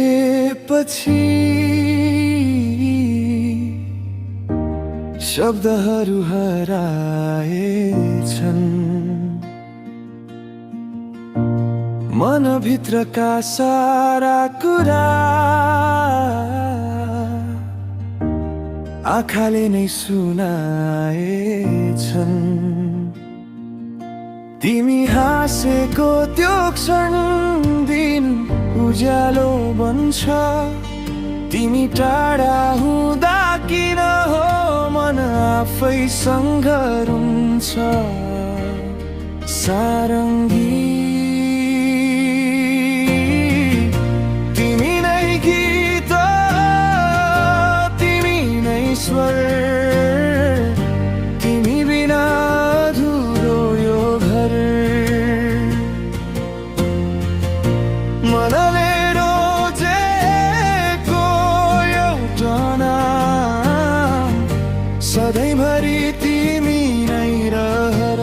बितेपछि शब्दहरू हराएछन्, मनभित्रका सारा कुरा आँखाले नै सुनाएछन्। तिमी हाँसेको त्यो क्षण दिन उज्यालो बन्छ, तिमी टाढा हुँदा किन हो मन आफैसँग रुन्छ। सारङ्गी तिमी नै गीत, तिमी नै स्वर, तिमी बिना अधुरो यो घर। मनले रोजेको एउटा नाम, सधैँभरि तिमी नै रहर।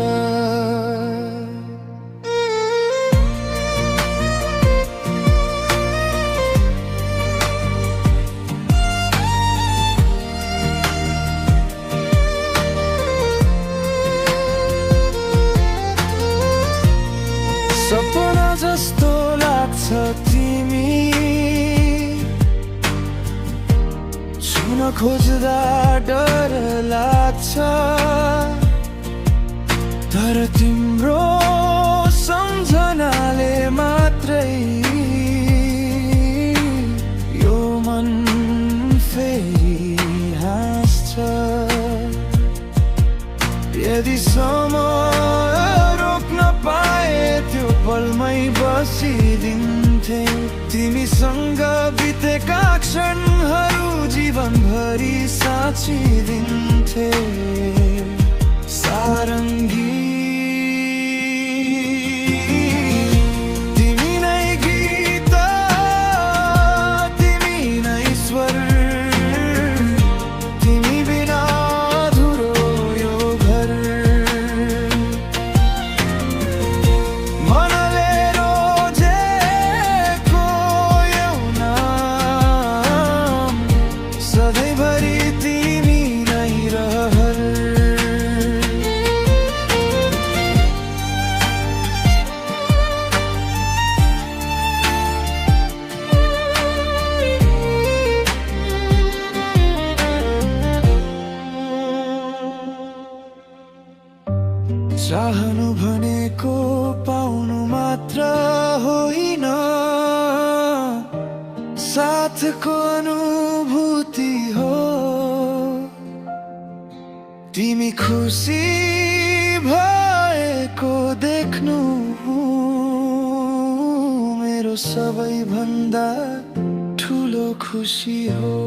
सपना जस्तो लाग्छ तिमी, छुन खोज्दा डर लाग्छ, तर तिम्रो सम्झनाले मात्रै यो मन फेरि हाँस्छ। यदि समय रोक्न पाए त्यो पलमै बसिदिन्थे, तिमीसँग बितेका क्षणहरू जीवनभरि साँचिदिन्थे। सारङ्गी तिमी नै गीत, तिमी नै स्वर, तिमी बिना अधुरो यो घर। मनले रोजेको यो नाम, सधैँभरि तिमी नै रहर। चाहनु भनेको पाउनु मात्र होइन, साथको अनुभूति हो। तिमी खुसी भएको देख्नु मेरो सबैभन्दा ठुलो खुसी हो।